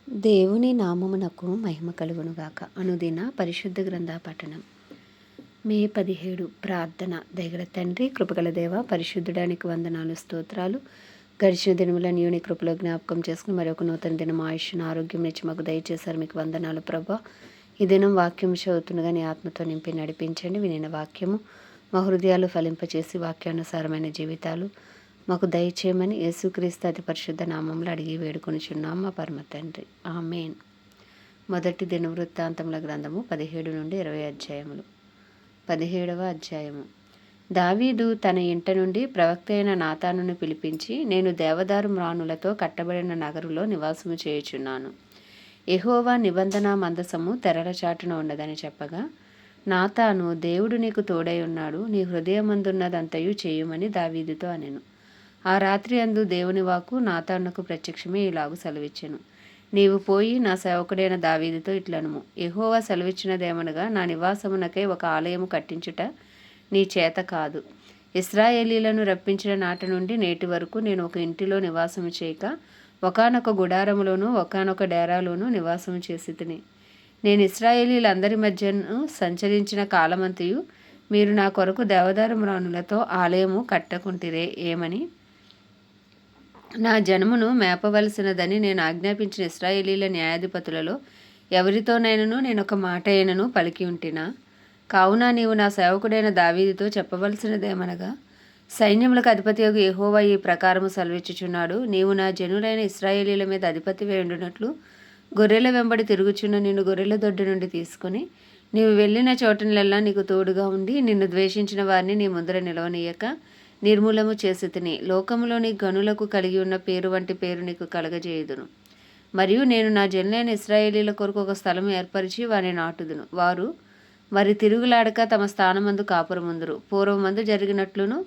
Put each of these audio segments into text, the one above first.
దేవుని నామమునకు మహిమ కలుగునుగాక. అనుదిన పరిశుద్ధ గ్రంథ పఠనం. మే 17 ప్రార్థన. దయగల తండ్రి, కృపగల దేవ, పరిశుద్ధుడానికి వందనాలు, స్తోత్రాలు. గడిచిన దినములను నీ కృపలో జ్ఞాపకం చేసుకుని మరొక నూతన దినం ఆయుష్ను ఆరోగ్యం ఇచ్చి మాకు దయచేశారు. మీకు వందనాలు ప్రభా. ఈ దినం వాక్యం చదువుతుండగా నీ ఆత్మతో నింపి నడిపించండి. వినిన వాక్యము మా హృదయాలు ఫలింపచేసి వాక్యానుసారమైన జీవితాలు మాకు దయచేయమని యేసుక్రీస్తు అతి పరిశుద్ధ నామంలో అడిగి వేడుకొనిచున్నాం మా పరమ తండ్రి. ఆమేన్. మొదటి దినవృత్తాంతముల గ్రంథము 17 నుండి 20 అధ్యాయములు. 17వ అధ్యాయము. దావీదు తన ఇంట నుండి ప్రవక్త అయిన నాతానును పిలిపించి, నేను దేవదారు మ్రాణులతో కట్టబడిన నగరులో నివాసము చేయుచున్నాను. యెహోవా నిబంధన మందసము తెరల చాటున ఉన్నదని చెప్పగా, నాతాను, దేవుడు నీకు తోడై ఉన్నాడు, నీ హృదయమందున్నదంతయు చేయుమని దావీదుతో అనెను. ఆ రాత్రి అందు దేవుని వాక్కు నాతానుకు ప్రత్యక్షమే ఇలాగు సెలవిచ్చెను. నీవు పోయి నా సేవకుడైన దావీదుతో ఇట్లనుము, యెహోవా సెలవిచ్చినదేమనగా, నా నివాసమునకై ఒక ఆలయము కట్టించుట నీ చేత కాదు. ఇశ్రాయేలీలను రప్పించిన నాటి నుండి నేటి వరకు నేను ఒక ఇంటిలో నివాసము చేయక ఒకానొక గుడారములోను ఒకానొక డేరాలోను నివాసము చేసి తిని, నేను ఇశ్రాయేలీలందరి మధ్యను సంచరించిన కాలమంతయు మీరు నా కొరకు దేవదారు మ్రాణులతో ఆలయము కట్టకుంటిరే ఏమని నా జనమును మేపవలసినదని నేను ఆజ్ఞాపించిన ఇశ్రాయేలీల న్యాయాధిపతులలో ఎవరితోనైనను నేను ఒక మాట అయినను పలికి ఉంటినా? కావున నీవు నా సేవకుడైన దావీదుతో చెప్పవలసినదేమనగా, సైన్యములకు అధిపతియగు యెహోవా ఈ ప్రకారము సెలవిచ్చుచున్నాడు, నీవు నా జనులైన ఇశ్రాయేలీల మీద అధిపతివై ఉండునట్లు గొర్రెల వెంబడి తిరుగుచున్న నిన్ను గొర్రెల దొడ్డి నుండి తీసుకుని, నీవు వెళ్ళిన చోటనెల్లా నీకు తోడుగా ఉండి, నిన్ను ద్వేషించిన వారిని నీ ముందర నిలవనీయక నిర్మూలము చేసి తిని, లోకములోని గనులకు కలిగి ఉన్న పేరు వంటి పేరు నీకు కలగజేయుదును. మరియు నేను నా జనులైన ఇశ్రాయేలీల కొరకు ఒక స్థలము ఏర్పరిచి వారిని నాటుదును. వారు మరి తిరుగులాడక తమ స్థానమందు కాపురముందురు. పూర్వమందు జరిగినట్లును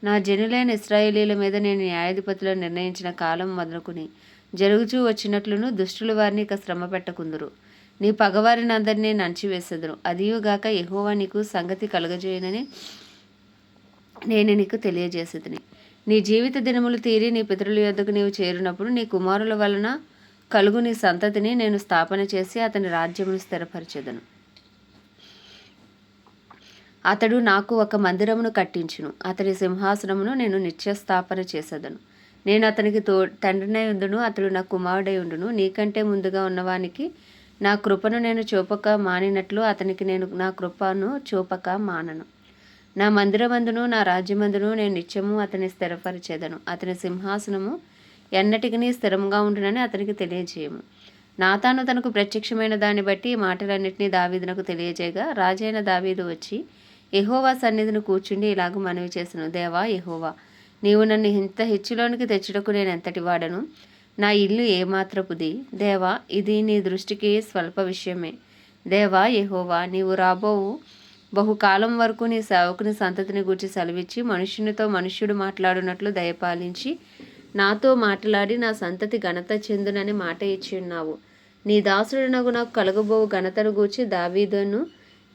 నా జనులైన ఇశ్రాయేలీల మీద నేను న్యాయాధిపతులను నిర్ణయించిన కాలం మొదలుకుని జరుగుచూ వచ్చినట్లును దుష్టులు వారిని ఇక శ్రమ పెట్టకుందురు. నీ పగవారిని అందరినీ నంచివేసెదరు. అదియుగాక యెహోవా నీకు సంగతి కలుగజేయనని నేను నీకు తెలియజేసేదని. నీ జీవిత దినములు తీరి నీ పితరుల యొద్దకు నీవు చేరినప్పుడు నీ కుమారుల వలన కలుగు నీ సంతతిని నేను స్థాపన చేసి అతని రాజ్యమును స్థిరపరచెదను. అతడు నాకు ఒక మందిరమును కట్టించును. అతడి సింహాసనమును నేను నిత్యస్థాపన చేసేదను. నేను అతనికి తండ్రినై ఉండును, అతడు నా కుమారుడై ఉండును. నీకంటే ముందుగా ఉన్నవానికి నా కృపను నేను చూపక మానినట్లు అతనికి నేను నా కృపను చూపక మానను. నా మందిరమందును నా రాజ్యమందును నేను నిత్యము అతని స్థిరపరిచేదను. అతని సింహాసనము ఎన్నటికి స్థిరంగా ఉండునని అతనికి తెలియజేయము. నాతాను తనకు ప్రత్యక్షమైన దాన్ని బట్టి ఈ మాటలన్నింటినీ దావీదునకు తెలియజేయగా, రాజైన దావీదు వచ్చి యెహోవా సన్నిధిని కూర్చుండి ఇలాగ మనవి చేసెను. దేవా యెహోవా, నీవు నన్ను ఇంత హెచ్చులోనికి తెచ్చుటకు నేను ఎంతటి వాడను? నా ఇల్లు ఏమాత్రపుది? దేవా, ఇది నీ దృష్టికి స్వల్ప విషయమే. దేవా యెహోవా, నీవు రాబోవు బహుకాలం వరకు నీ సేవకుని సంతతిని గూర్చి సెలవిచ్చి మనుష్యునితో మనుష్యుడు మాట్లాడునట్లు దయపాలించి నాతో మాట్లాడి నా సంతతి ఘనత చెందునని మాట ఇచ్చి ఉన్నావు. నీ దాసుడనగు నాకు కలగబోవు ఘనతను గూర్చి దావీదును,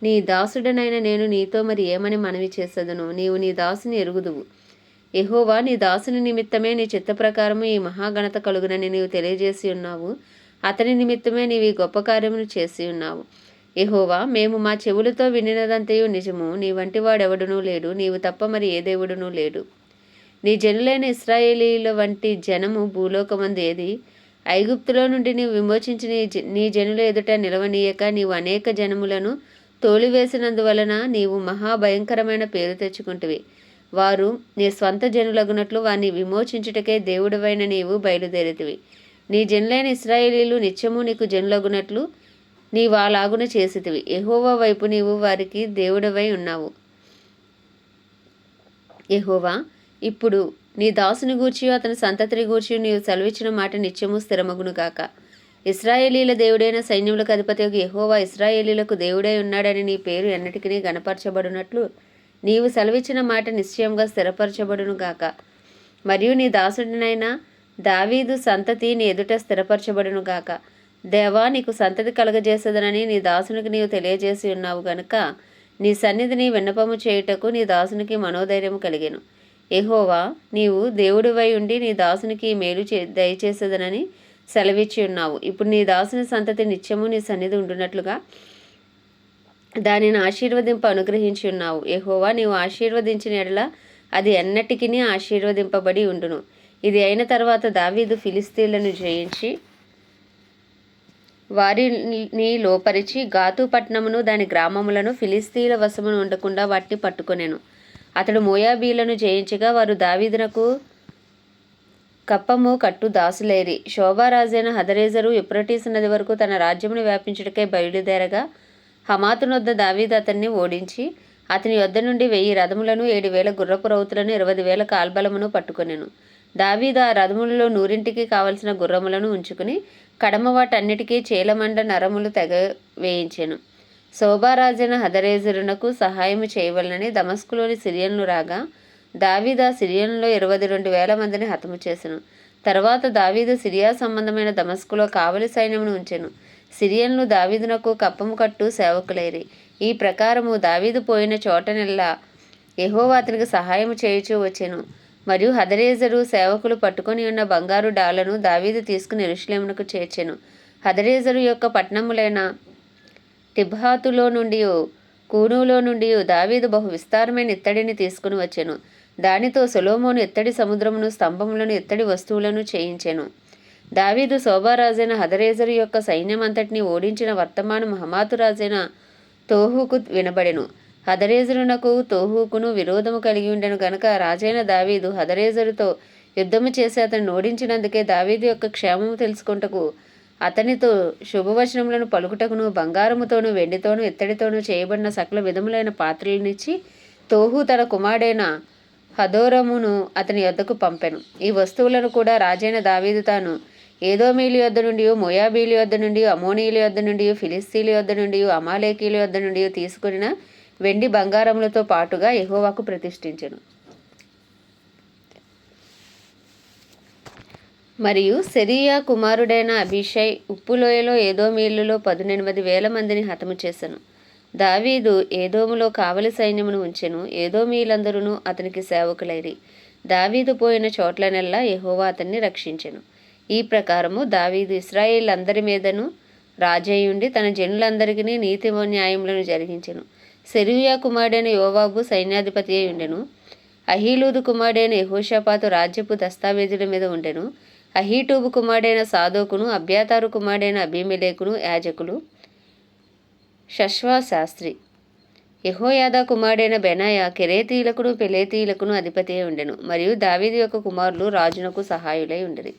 నీ దాసుడనైన నేను నీతో మరి ఏమని మనవి చేసేదను? నీవు నీ దాసుని ఎరుగుదువు. యెహోవా, నీ దాసుని నిమిత్తమే నీ చిత్త ప్రకారము ఈ మహాఘనత కలుగునని నీవు తెలియజేసి ఉన్నావు. అతని నిమిత్తమే నీవు ఈ గొప్ప కార్యమును చేసి ఉన్నావు. యెహోవా, మేము మా చెవులతో వినినదంతయు నిజము. నీ వంటి వాడెవడునూ లేడు, నీవు తప్ప మరి ఏ దేవుడునూ లేడు. నీ జనులైన ఇశ్రాయేలీల వంటి జనము భూలోకమందు ఏది? ఐగుప్తులో నుండి నీవు విమోచించిన నీ జనుల ఎదుట నిలవనీయక నీవు అనేక జనములను తోలివేసినందువలన నీవు మహాభయంకరమైన పేరు తెచ్చుకుంటువి. వారు నీ స్వంత జనులగునట్లు వారిని విమోచించుటకే దేవుడవైన నీవు బయలుదేరితివి. నీ జనులైన ఇశ్రాయేలీలు నిత్యము నీకు జనులగునట్లు నీవు అలాగున చేసితివి. యెహోవా వైపు నీవు వారికి దేవుడవై ఉన్నావు. యెహోవా, ఇప్పుడు నీ దాసుని గూర్చి అతని సంతతిని గూర్చి నీవు సెలవిచ్చిన మాట నిత్యము స్థిరమగును గాక. ఇశ్రాయేలీల దేవుడైన సైన్యములకు అధిపతియగు యెహోవా ఇశ్రాయేలీలకు దేవుడై ఉన్నాడని నీ పేరు ఎన్నటికీ గణపరచబడినట్లు నీవు సెలవిచ్చిన మాట నిశ్చయంగా స్థిరపరచబడును గాక. మరియు నీ దాసుడినైన దావీదు సంతతి నీ ఎదుట స్థిరపరచబడును గాక. దేవా, నీకు సంతతి కలగజేసేదనని నీ దాసునికి నీవు తెలియజేసి ఉన్నావు గనుక నీ సన్నిధిని విన్నపము చేయుటకు నీ దాసునికి మనోధైర్యము కలిగెను. యెహోవా, నీవు దేవుడివై ఉండి నీ దాసునికి మేలు దయచేసేదనని సెలవిచ్చి ఉన్నావు. ఇప్పుడు నీ దాసుని సంతతి నిత్యము నీ సన్నిధి ఉండునట్లుగా దానిని ఆశీర్వదింప అనుగ్రహించి ఉన్నావు. యెహోవా, నీవు ఆశీర్వదించిన ఎడల అది ఎన్నటికీ ఆశీర్వదింపబడి ఉండును. ఇది అయిన తర్వాత దావీదు ఫిలిస్తీన్లను జయించి వారిని లోపరిచి గాతు పట్టణమును దాని గ్రామములను ఫిలిస్తీన్ల వశమును ఉండకుండా వాటిని పట్టుకొనెను. అతడు మోయాబీలను జయించగా వారు దావీదునకు కప్పము కట్టు దాసులేరి. శోభారాజైన హదరేజరు యూఫ్రటీసు నది వరకు తన రాజ్యమును వ్యాపించుటకై బయలుదేరగా హమాతునొద్ద దావీదు అతన్ని ఓడించి అతని యొద్ద నుండి 1000 రథములను 7,000 గుర్రపు రౌతులను 20,000 కాల్బలమును పట్టుకొనెను. దావీదు ఆ రథములలో 100ంటికి కావలసిన గుర్రములను ఉంచుకుని కడమ వాటన్నిటికీ చీలమండ నరములు తెగ వేయించెను. శోభారాజైన హదరేజరునకు సహాయము చేయవలనని దమస్కులోని సిరియన్లు రాగా దావీదు ఆ సిరియన్లలో 22,000 మందిని హతము చేసెను. తర్వాత దావీదు సిరియా సంబంధమైన దమస్కులో కావలి సైన్యమును ఉంచెను. సిరియన్లు దావీదునకు కప్పము కట్టు సేవకులైరి. ఈ ప్రకారము దావీదు పోయిన చోటనెల్లా యెహోవా అతనికి సహాయము చేయుచూ వచ్చెను. మరియు హదరేజరు సేవకులు పట్టుకొని ఉన్న బంగారు డాళ్లను దావీదు తీసుకుని యెరూషలేమునకు చేర్చెను. హదరేజరు యొక్క పట్టణములైన తిబ్హాతులో నుండి కూనులో నుండి దావీదు బహు విస్తారమైన ఇత్తడిని తీసుకుని వచ్చెను. దానితో సొలొమోను ఇత్తడి సముద్రమును స్తంభములను ఇత్తడి వస్తువులను చేయించెను. దావీదు శోభారాజైన హదరేజరు యొక్క సైన్యమంతటిని ఓడించిన వర్తమానం హమాతు రాజైన తోహుకు వినబడెను. హదరేజరునకు తోహుకును విరోధము కలిగి ఉండెను గనుక రాజైన దావీదు హదరేజరుతో యుద్ధము చేసి అతన్ని ఓడించినందుకే దావీదు యొక్క క్షేమము తెలుసుకొనుటకు అతనితో శుభవచనములను పలుకుటకును బంగారముతోనూ వెండితోనూ ఇత్తడితోనూ చేయబడిన సకల విధములైన పాత్రలనిచ్చి తోహు తన కుమారుడైన హదోరమును అతని యొద్దకు పంపెను. ఈ వస్తువులను కూడా రాజైన దావీదు తాను ఏదోమీల యొద్ద నుండి, మోయాబీల యొద్ద నుండి, అమోనీయుల యొద్ద నుండి, ఫిలిస్తీన్ల యొద్ద నుండి, అమాలేకీల యొద్ద నుండి తీసుకున్న వెండి బంగారములతో పాటుగా యెహోవాకు ప్రతిష్ఠించెను. మరియు సెరీయా కుమారుడైన అబీషై ఉప్పులోయలో ఏదోమీయులలో 18,000 మందిని హతము చేసెను. దావీదు ఏదోములో కావలి సైన్యమును ఉంచెను. ఏదోమీయులందరూ అతనికి సేవకులైరి. దావీదు పోయిన చోట్లనెల్లా యెహోవా అతన్ని రక్షించెను. ఈ ప్రకారము దావీదు ఇశ్రాయేలందరి మీదను రాజయ్యుండి తన జనులందరికీ నీతి న్యాయములను జరిగించెను. సెరూయా కుమారుడైన యోవాబు సైన్యాధిపతి అయి ఉండెను. అహీలూదు కుమారుడైన యెహోషాపాతు రాజ్యపు దస్తావేజుల మీద ఉండెను. అహీటూబు కుమారుడైన సాదోకును, అబ్యాతారు కుమారుడైన అబీమెలెకును యాజకులు. షష్వా శాస్త్రి. యెహోయాదా కుమారుడైన బెనాయా కెరేతీయులకును పెలేతీయులకును అధిపతి అయి ఉండెను. మరియు దావీదు యొక్క కుమారులు రాజునకు సహాయులై ఉండిరి.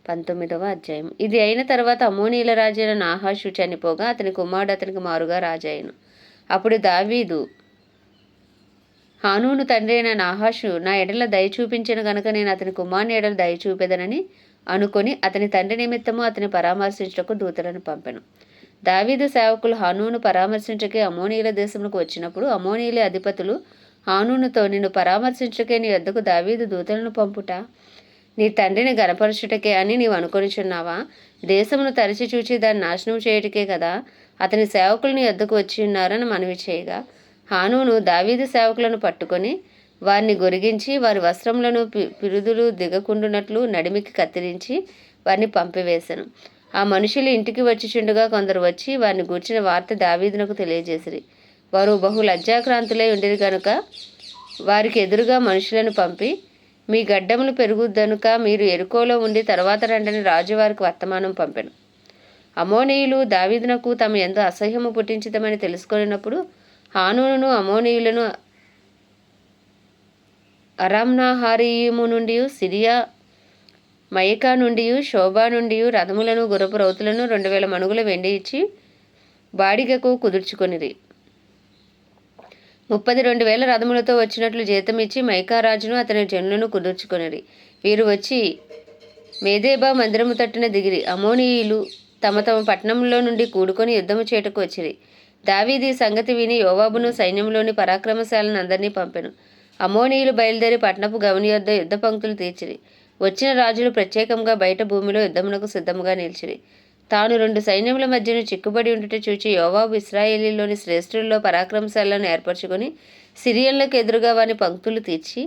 19వ అధ్యాయం. ఇది అయిన తర్వాత అమ్మోనీయుల రాజైన నాహాషు చనిపోగా అతని కుమారుడు అతనికి మారుగా రాజాయను. అప్పుడు దావీదు హానూను తండ్రి అయిన నాహాషు నా ఎడల దయ చూపించిన గనుక నేను అతని కుమారుని ఎడల దయ చూపెదనని అనుకొని అతని తండ్రి నిమిత్తము అతని పరామర్శించుటకు దూతలను పంపెను. దావీదు సేవకులు హానూను పరామర్శించకే అమ్మోనీయుల దేశమునకు వచ్చినప్పుడు అమ్మోనీయుల అధిపతులు హానూనుతో, నిన్ను పరామర్శించకే నీ వద్దకు దావీదు దూతలను పంపుట నీ తండ్రిని గనపరచుటకే అని నీవు అనుకొనిచున్నావా? దేశమును తరచి చూచి దాన్ని నాశనం చేయుటకే కదా అతని సేవకులు నీ వద్దకు వచ్చి ఉన్నారని మనవి చేయగా, హానూను దావీదు సేవకులను పట్టుకొని వారిని గొరిగించి వారి వస్త్రములను పిరుదులు దిగకుండునట్లు నడిమికి కత్తిరించి వారిని పంపివేశను. ఆ మనుషులు ఇంటికి వచ్చిచుండగా కొందరు వచ్చి వారిని గూర్చిన వార్త దావీదునకు తెలియజేసిరి. వారు బహు లజ్జాక్రాంతులై ఉండిరి కనుక వారికి ఎదురుగా మనుషులను పంపి, మీ గడ్డములు పెరుగుదనుక మీరు ఎరుకోలో ఉండి తర్వాత రండని రాజువారికి వర్తమానం పంపెను. అమోనీయులు దావీదునకు తమ యందు అసహ్యము పుట్టించితమని తెలుసుకొనినప్పుడు హానూనును అమోనీయులను అరామ్నాహారీము నుండి, సిరియా మయకా నుండి, శోభా నుండి రథములను గుర్రపు రౌతులను 2,000 మణుగుల వెండి ఇచ్చి బాడిగకు కుదుర్చుకొనిరి. 32,000 రథములతో వచ్చినట్లు జీతమిచ్చి మైకారాజును అతని జనులను కుదుర్చుకొనిరి. వీరు వచ్చి మేదేబా మందిరము తట్టున దిగిరి. అమోనీయులు తమ తమ పట్టణంలో నుండి కూడుకొని యుద్ధము చేయుటకు వచ్చిరి. దావీదు ఈ సంగతి విని యోవాబును సైన్యంలోని పరాక్రమశాలను అందరినీ పంపెను. అమోనీయులు బయలుదేరి పట్టణపు గవని యొద్ద యుద్ధ పంక్తులు తీర్చిరి. వచ్చిన రాజులు ప్రత్యేకంగా బయట భూమిలో యుద్ధమునకు సిద్ధముగా నిలిచిరి. తాను 2 సైన్యముల మధ్యను చిక్కుబడి ఉండుట చూచి యోవాబు ఇశ్రాయేలీలోని శ్రేష్ఠుల్లో పరాక్రమశాలను ఏర్పరచుకొని సిరియన్లకు ఎదురుగా వాని పంక్తులు తీర్చి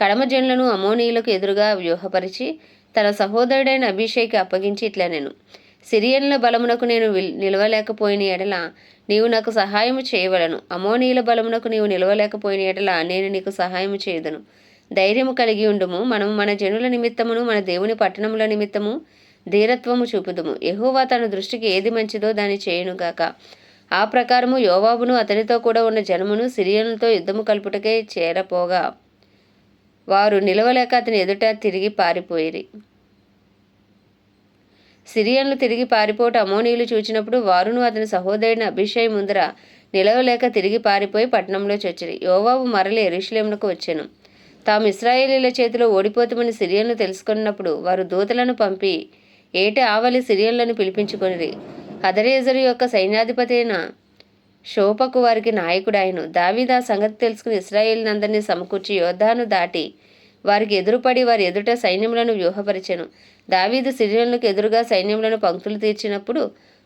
కడమ జనులను అమోనీయులకు ఎదురుగా వ్యూహపరిచి తన సహోదరుడైన అభిషేక్కి అప్పగించి ఇట్లా నేను సిరియన్ల బలమునకు నేను నిలవలేకపోయిన ఎడల నీవు నాకు సహాయము చేయవలను. అమోనీయుల బలమునకు నీవు నిలవలేకపోయిన ఎడల నేను నీకు సహాయము చేయదును. ధైర్యము కలిగి ఉండుము. మనము మన జనుల నిమిత్తమును మన దేవుని పట్టణముల నిమిత్తము ధీరత్వము చూపుదుము. యెహోవా తన దృష్టికి ఏది మంచిదో దాన్ని చేయునుగాక. ఆ ప్రకారము యోవాబును అతనితో కూడా ఉన్న జనమును సిరియనులతో యుద్ధము కలుపుటకే చేరపోగా వారు నిలవలేక అతని ఎదుట తిరిగి పారిపోయిరి. సిరియన్లు తిరిగి పారిపోవట అమోనీయులు చూచినప్పుడు వారును అతని సహోదరుని అభిషై ముందర నిలవలేక తిరిగి పారిపోయి పట్టణంలో చొచ్చిరి. యోవాబు మరలి యెరూషలేమునకు వచ్చెను. తాము ఇశ్రాయేలీల చేతిలో ఓడిపోతామని సిరియన్లు తెలుసుకున్నప్పుడు వారు దూతలను పంపి ఏటి ఆవలి సిరియన్లను పిలిపించుకొనిరి. హదరేజరు యొక్క సైన్యాధిపతి అయిన షోపకు వారికి నాయకుడాయను. దావీదు ఆ సంగతి తెలుసుకుని ఇశ్రాయేలునందరినీ సమకూర్చి యోర్దాను దాటి వారికి ఎదురుపడి వారి ఎదుట సైన్యములను వ్యూహపరిచెను. దావీదు సిరియన్లకు ఎదురుగా సైన్యములను పంక్తులు తీర్చినప్పుడు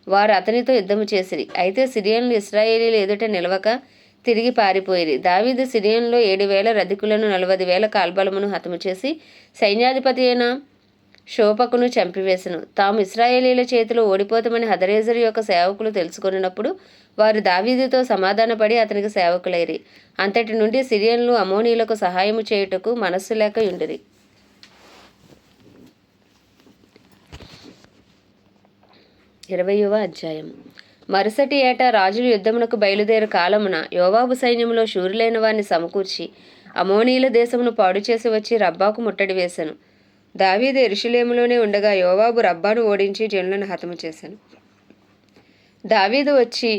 వారు అతనితో యుద్ధము చేసిరి. అయితే సిరియన్లు ఇశ్రాయేలీల ఎదుట నిలవక తిరిగి పారిపోయిరి. దావీదు సిరియన్లో 7,000 రథికులను 40,000 కాల్బలమును హతము చేసి సైన్యాధిపతి అయిన షోపకును చంపివేశను. తాము ఇశ్రాయేలీల చేతిలో ఓడిపోతామని హదరేజరు యొక్క సేవకులు తెలుసుకొనినప్పుడు వారు దావీదుతో సమాధానపడి అతనికి సేవకులైరి. అంతటి నుండి సిరియన్లు అమోనీయులకు సహాయము చేయుటకు మనస్సు లేక ఉండిరి. 20వ అధ్యాయం. మరుసటి ఏటా రాజులు యుద్ధమునకు బయలుదేరు కాలమున యోవాబు సైన్యములో శూరులైన వారిని సమకూర్చి అమోనీయుల దేశమును పాడు చేసి వచ్చి రబ్బాకు ముట్టడి వేశను. దావీదు యెరూషలేములోనే ఉండగా యోవాబు రబ్బాను ఓడించి జనులను హతము చేశాను. దావీదు వచ్చి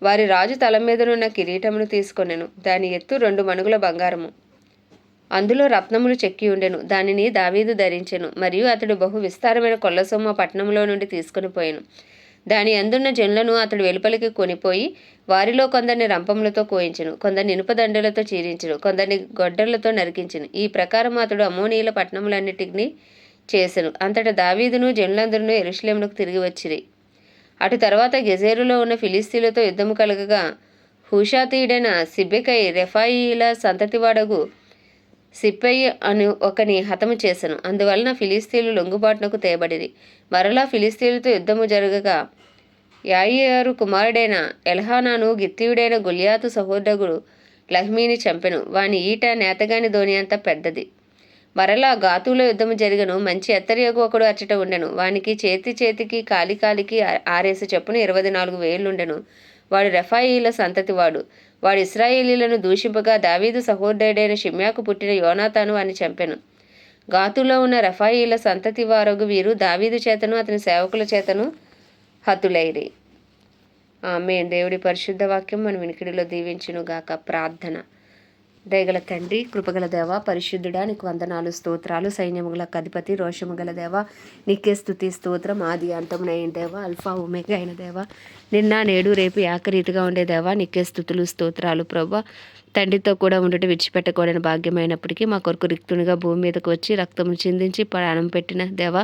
వారి రాజు తల మీదనున్న కిరీటమును తీసుకొనెను. దాని ఎత్తు 2 మణుగుల బంగారము, అందులో రత్నములు చెక్కి ఉండెను. దానిని దావీదు ధరించెను. మరియు అతడు బహు విస్తారమైన కొల్లసొమ్ము పట్టణంలో నుండి తీసుకొని పోయెను. దాని అందున్న జనులను అతడు వెలుపలికి కొనిపోయి వారిలో కొందరిని రంపములతో కోయించెను, కొందరిని ఇనుపదండలతో చీరించెను, కొందరిని గొడ్డళ్లతో నరికించెను. ఈ ప్రకారం అతడు అమోనీయుల పట్టణములన్నిటిని చేసెను. అంతటా దావీదును జనులందరూ యెరూషలేమునకు తిరిగి వచ్చిరి. అటు తర్వాత గెజేరులో ఉన్న ఫిలిస్తీన్లతో యుద్ధము కలగగా హూషాతీయుడైన సిబ్బెకై రెఫాయీల సంతతివాడగు సిప్పై అను ఒకని హతము చేసెను. అందువలన ఫిలిస్తీన్లు లొంగుబాటునకు తేబడిరి. మరలా ఫిలిస్తీన్లతో యుద్ధము జరగగా యాయిరు కుమారుడైన ఎల్హానాను గిత్తీయుడైన గొల్యాతు సహోదరుడు లహ్మీని చంపెను. వాని ఈట నేతగాని ధోని అంత పెద్దది. మరలా గాతులో యుద్ధము జరిగను. మంచి ఎత్తరియగు ఒకడు అచ్చట ఉండెను. వానికి చేతికి కాలికి 6 చొప్పున 24 వేళ్లుండెను. వాడు రెఫాయీల సంతతివాడు. వాడు ఇశ్రాయేలీలను దూషింపగా దావీదు సహోదరుడైన షిమ్యాకు పుట్టిన యోనాతాను వాని చంపెను. గాతులో ఉన్న రెఫాయీల సంతతి వారగు వీరు దావీదు చేతను అతని సేవకుల చేతను హతులైరి. ఆమేన్. దేవుడి పరిశుద్ధ వాక్యం మన వినికిడిలో దీవించునుగాక. ప్రార్థన. దయగల తండ్రి, కృపగల దేవ, పరిశుద్ధుడా, నీకు వందనాలు, స్తోత్రాలు. సైన్యములకు అధిపతి, రోషము గల దేవ, నీకే స్తుతి స్తోత్రం. ఆది అంతమునైన దేవ, అల్ఫా ఒమేగా అయిన దేవ, నిన్న నేడు రేపు ఏకరీతిగా ఉండే దేవ, నీకే స్తుతులు స్తోత్రాలు. ప్రభువా, తండ్రితో కూడా ఉండటం విడిచిపెట్టకూడని భాగ్యమైనప్పటికీ మా కొరకు రిక్తునిగా భూమి మీదకు వచ్చి రక్తము చిందించి ప్రాణం పెట్టిన దేవ,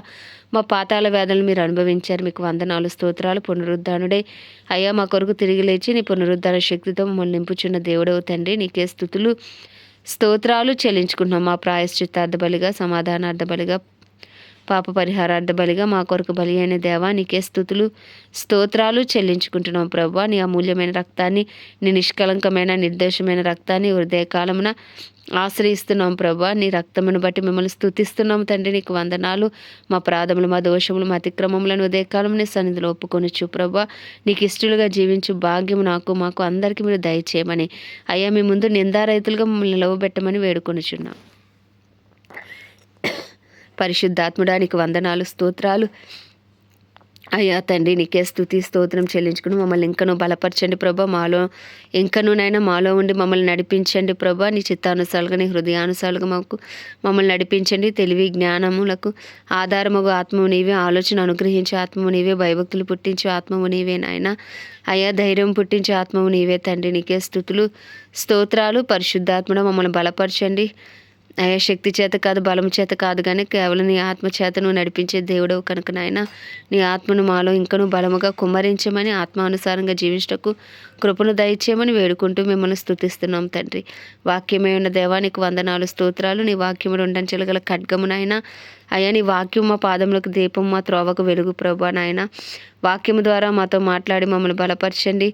మా పాతాల వేదనలు మీరు అనుభవించారు. మీకు వందనాలు, స్తోత్రాలు. పునరుద్ధానుడై అయ్యా మా కొరకు తిరిగి లేచి నీ పునరుద్ధాన శక్తితో మమ్మల్ని నింపుచున్న దేవుడవు తండ్రి, నీకే స్తుతులు స్తోత్రాలు చెల్లించుకుంటున్నాం. మా ప్రాయశ్చిత్తార్థ బలిగా, సమాధానార్థ బలిగా, పాప పరిహారార్థ బలిగా మా కొరకు బలి అయిన దేవా, నీకే స్తుతులు స్తోత్రాలు చెల్లించుకుంటున్నాం. ప్రభువా, నీ అమూల్యమైన రక్తాన్ని, నీ నిష్కలంకమైన నిర్దోషమైన రక్తాన్ని హృదయకాలమున ఆశ్రయిస్తున్నాం. ప్రభువా, నీ రక్తమును బట్టి మిమ్మల్ని స్తుతిస్తున్నాం తండ్రి. నీకు వందనాలు. మా ప్రాధములు, మా దోషములు, మా అతిక్రమములను ఉదయకాలం నీ సన్నిధిలో ఒప్పుకొనొచ్చు. ప్రభువా, నీకు ఇష్టలుగా జీవించు భాగ్యం మాకు అందరికీ మీరు దయచేయమని అయ్యా మీ ముందు నిందారైతులుగా మమ్మల్ని నిలవబెట్టమని వేడుకొనుచున్నాం. పరిశుద్ధాత్ముడానికి వందనాలు, స్తోత్రాలు. అయ్యా తండ్రి, నీకే స్తుతి స్తోత్రం చెల్లించుకుని మమ్మల్ని ఇంకనూ బలపరచండి ప్రభా. మాలో ఉండి మమ్మల్ని నడిపించండి ప్రభా. నీ చిత్తానుసారులుగా, నీ హృదయానుసారులుగా మమ్మల్ని నడిపించండి. తెలివి జ్ఞానములకు ఆధారముగా ఆత్మవు నీవే, ఆలోచన అనుగ్రహించే ఆత్మవు నీవే, భయభక్తులు పుట్టించే ఆత్మవు నీవే నాయన. అయ్యా ధైర్యం పుట్టించే ఆత్మవు నీవే తండ్రి. నీకే స్తుతులు స్తోత్రాలు. పరిశుద్ధాత్ముడ మమ్మల్ని బలపరచండి అయ్యా. శక్తి చేత కాదు, బలం చేత కాదు, కానీ కేవలం నీ ఆత్మ చేతను నడిపించే దేవుడవు కనుక నాయన, నీ ఆత్మను మాలో ఇంకనూ బలముగా కుమ్మరించమని, ఆత్మానుసారంగా జీవించటకు కృపను దయచేయమని వేడుకుంటూ మిమ్మల్ని స్తుతిస్తున్నాం తండ్రి. వాక్యమే ఉన్న దేవానికి వందనాలు, స్తోత్రాలు. నీ వాక్యము 2 అంచెలు గల ఖడ్గమునైనా అయ్యా నీ వాక్యం మా పాదములకు దీపం, మా త్రోవకు వెలుగు ప్రభా నాయన. వాక్యము ద్వారా మాతో మాట్లాడి మమ్మల్ని బలపరచండి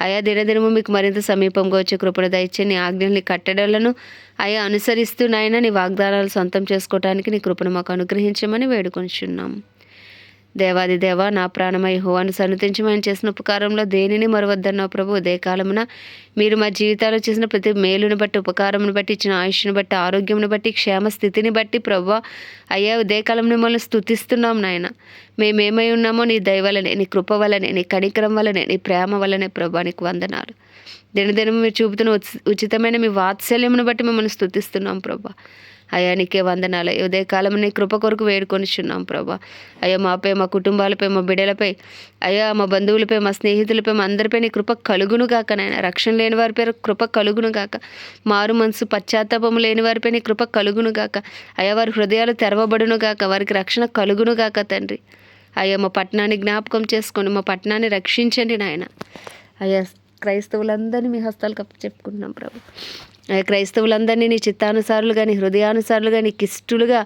అయా. దినదినము మీకు మరింత సమీపంగా వచ్చే కృపణ దయచేయండి. నీ ఆజ్ఞల్ని కట్టడలను అయా అనుసరిస్తూ నాయన నీ వాగ్దానాలు సొంతం చేసుకోవడానికి నీ కృపను మాకు అనుగ్రహించమని వేడుకొంచున్నాం. దేవాది దేవ, నా ప్రాణమై యెహోవాను సన్నుతించమని చేసిన ఉపకారంలో దేనిని మరవద్దన్నావు ప్రభు. ఉదయ కాలమున మీరు మా జీవితాల్లో చేసిన ప్రతి మేలును బట్టి, ఉపకారమును బట్టి, ఇచ్చిన ఆయుష్ను బట్టి, ఆరోగ్యమును బట్టి, క్షేమ స్థితిని బట్టి ప్రభు అయ్యా ఉదయకాలం మిమ్మల్ని స్తుతిస్తున్నాం నాయన. మేమేమై ఉన్నామో నీ దయ వలనే, నీ కృప వలనే, నీ కనికరం వలనే, నీ ప్రేమ వలనే ప్రభు నీకు వందనాలు. దినదినము మీరు చూపుతున్న ఉచితమైన మీ వాత్సల్యమును బట్టి మిమ్మల్ని స్తుతిస్తున్నాం ప్రభా. అయ్యా నీకే వందనాలు. ఉదయకాలం నీ కృప కొరకు వేడుకొనిచున్నాం ప్రభా. అయ్యా మాపై, మా కుటుంబాలపై, మా బిడ్డలపై, అయ్యా మా బంధువులపై, మా స్నేహితులపై, మా అందరిపై నీ కృప కలుగును గాక నాయన. రక్షణ లేని వారిపై కృప కలుగును గాక. మారు మనసు పశ్చాత్తాపము లేని వారిపై నీ కృప కలుగును గాక. అయ్యా వారి హృదయాలు తెరవబడును గాక. వారికి రక్షణ కలుగును గాక తండ్రి. అయ్యా మా పట్టణాన్ని జ్ఞాపకం చేసుకోండి, మా పట్టణాన్ని రక్షించండి నాయన. అయ్యా క్రైస్తవులందరినీ మీ హస్తాలకు చెప్పుకుంటున్నాం ప్రభు. అయ్యా క్రైస్తవులందరినీ నీ చిత్తానుసారులుగా, నీ హృదయానుసారులుగా, నీకు ఇష్టలుగా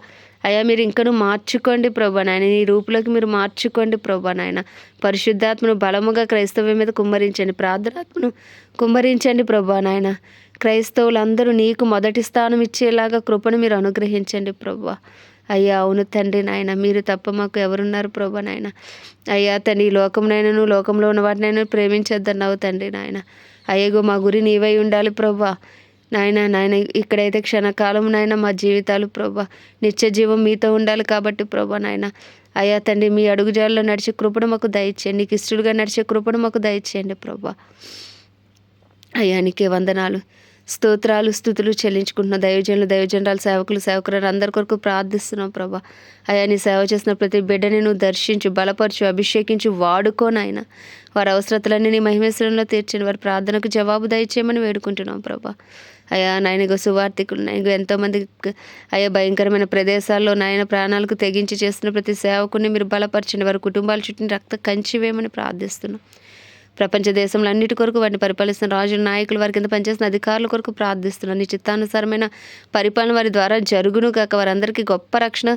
అయ్యా మీరు ఇంకనూ మార్చుకోండి ప్రభా నాయన. నీ రూపులోకి మీరు మార్చుకోండి ప్రభా నాయన. పరిశుద్ధాత్మను బలముగా క్రైస్తవం మీద కుమ్మరించండి, ప్రార్థనాత్మను కుమ్మరించండి ప్రభా నాయన. క్రైస్తవులందరూ నీకు మొదటి స్థానం ఇచ్చేలాగా కృపను మీరు అనుగ్రహించండి ప్రభా. అయ్యా అవును తండ్రి నాయన, మీరు తప్ప మాకు ఎవరున్నారు ప్రభా నాయన. అయ్యా తండ్రి ఈ లోకంనైనా, లోకంలో ఉన్న వాటినైనా ప్రేమించొద్దన్నావు తండ్రి నాయన. అయ్యగో మా గురి నీవై ఉండాలి ప్రభా నాయన. ఇక్కడైతే క్షణకాలం నాయన మా జీవితాలు ప్రభా నిత్య జీవం మీతో ఉండాలి కాబట్టి ప్రభా నాయన. అయ్యా తండ్రి మీ అడుగుజాడలో నడిచే కృపను మాకు దయచేయండి, నీకు ఇష్టలుగా నడిచే కృపను మాకు దయచేయండి ప్రభా. అయ్యా నీకే వందనాలు, స్తోత్రాలు, స్తుతులు చెల్లించుకుంటున్న దైవజనురాలు, సేవకురాలు అందరి కొరకు ప్రార్థిస్తున్నాం ప్రభా. అయ్యా నీ సేవ చేసిన ప్రతి బిడ్డని నువ్వు దర్శించు, బలపరచు, అభిషేకించు, వాడుకోనాయన. వారి అవసరతలన్నీ నీ మహిమేశ్వరంలో తీర్చండి. వారి ప్రార్థనకు జవాబు దయచేయమని వేడుకుంటున్నాం ప్రభా. అయ్యా నాయనగో సువార్థికులు నాయన ఎంతోమంది అయ్యా భయంకరమైన ప్రదేశాల్లో నాయన ప్రాణాలకు తెగించి చేస్తున్న ప్రతి సేవకుని మీరు బలపరచండి. వారి కుటుంబాల చుట్టూ రక్త కంచి వేయమని ప్రార్థిస్తున్నాం. ప్రపంచ దేశంలో అన్నిటి కొరకు వాటిని పరిపాలిస్తున్న రాజులు, నాయకులు, వారి కింద పనిచేసిన అధికారుల కొరకు ప్రార్థిస్తున్నాను. నీ చిత్తానుసారమైన పరిపాలన వారి ద్వారా జరుగును గాక. వారందరికీ గొప్ప రక్షణ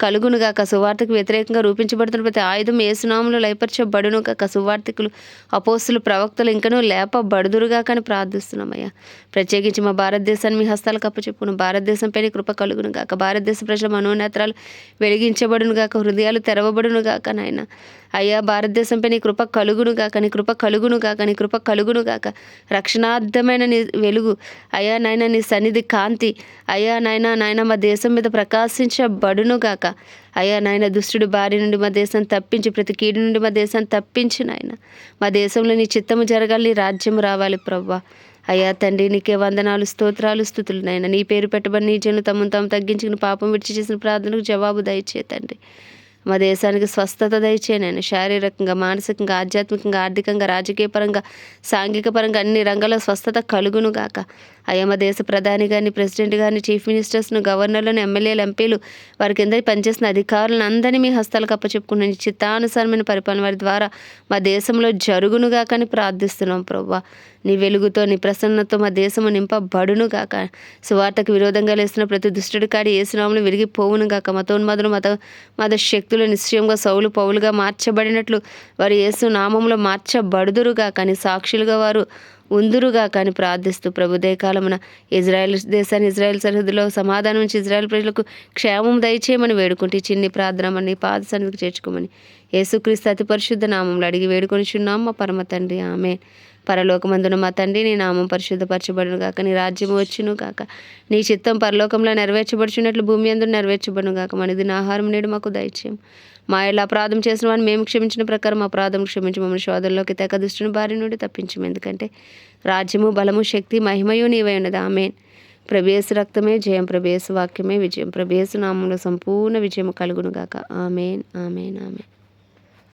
కలుగును గాక. సువార్తకు వ్యతిరేకంగా రూపించబడుతున్న ప్రతి ఆయుధం యేసునామములో లయపరచబడును గాక. సువార్తికులు, అపోస్తులు, ప్రవక్తలు ఇంకనూ లేపబడుదురుగాక అని ప్రార్థిస్తున్నామయ్యా. ప్రత్యేకించి మా భారతదేశాన్ని మీ హస్తాలకు అప్పచెప్పును. భారతదేశంపై నీ కృప కలుగును గాక. భారతదేశ ప్రజల మనోనేత్రాలు వెలిగించబడును గాక, హృదయాలు తెరవబడును గాక నాయన. అయ్యా భారతదేశంపై నీ కృప కలుగును గాక, నీ కృప కలుగును గాక, నీ కృప కలుగును గాక. రక్షణార్థమైన నీ వెలుగు అయ్యా నాయన, నీ సన్నిధి కాంతి అయ్యా నాయన మా దేశం మీద ప్రకాశించబడును గాక. అయ్యా నాయన దుష్టుడి బారి నుండి మా దేశాన్ని తప్పించి, ప్రతి కీడు నుండి మా దేశాన్ని తప్పించి నాయన. మా దేశంలో నీ చిత్తము జరగాలి, నీ రాజ్యం రావాలి ప్రభా. అయ్యా తండ్రి నీకే వందనాలు, స్తోత్రాలు, స్తుతులు నాయన. నీ పేరు పెట్టబడి నీ జనులు తమను తాము తగ్గించుకుని పాపం విడిచి చేసిన ప్రార్థనకు జవాబు దయచే తండ్రి. మా దేశానికి స్వస్థత దయచేయనైనా. శారీరకంగా, మానసికంగా, ఆధ్యాత్మికంగా, ఆర్థికంగా, రాజకీయ పరంగా, సాంఘిక పరంగా అన్ని రంగాల్లో స్వస్థత కలుగును గాక. అయ్యా మా దేశ ప్రధాని గారిని, ప్రెసిడెంట్ గారిని, చీఫ్ మినిస్టర్స్ను, గవర్నర్లను, ఎమ్మెల్యేలు, ఎంపీలు, వారి కింద పనిచేసిన అధికారులను అందరినీ మీ హస్తాలకు అప్పచెప్పుకున్న చిత్తానుసారమైన పరిపాలన వారి ద్వారా మా దేశంలో జరుగునుగాక అని ప్రార్థిస్తున్నాం ప్రభా. నీ వెలుగుతో, నీ ప్రసన్నతో మా దేశము నింపబడును గాక. సువార్తకు విరోధంగా లేస్తున్న ప్రతి దుష్టుడి కాడి యేసునామములో విరిగిపోవును గాక. మతోన్మాదులు, మత శక్తులు నిశ్చయంగా సౌలు పౌలుగా మార్చబడినట్లు వారు యేసు నామములో మార్చబడుదురుగా కానీ సాక్షులుగా వారు ఉందురుగా కానీ ప్రార్థిస్తూ ప్రభు కాలమున ఇజ్రాయెల్ దేశాన్ని, ఇజ్రాయెల్ సరిహద్దులో సమాధానం నుంచి ఇజ్రాయెల్ ప్రజలకు క్షేమం దయచేయమని వేడుకుంటే చిన్ని ప్రార్థన మన పాద సన్నిధికి చేర్చుకోమని యేసుక్రీస్తు అతి పరిశుద్ధ నామంలో అడిగి వేడుకొనిచున్నాం మా పరమ తండ్రి, ఆమేన్. పరలోకమందున మా తండ్రి నీ నామం పరిశుద్ధపరచబడును గాక, నీ రాజ్యము వచ్చును గాక, నీ చిత్తం పరలోకంలో నెరవేర్చబడుచున్నట్లు భూమి అందు నెరవేర్చబడును గాక. మన దిన ఆహారం నేడు మాకు దయచేయం. మా ఇలా అపరాధం చేసిన వాడిని మేము క్షమించిన ప్రకారం మా అపరాధం క్షమించి మమ్మల్ని శోధనలోకి తెక దుష్టుని బారి నుండి తప్పించము. ఎందుకంటే రాజ్యము, బలము, శక్తి, మహిమయు నీవై ఉన్నది, ఆమేన్. ప్రభు రక్తమే జయం, ప్రభు వాక్యమే విజయం, ప్రభు నామంలో సంపూర్ణ విజయం కలుగును గాక. ఆమేన్, ఆమేన్, ఆమేన్.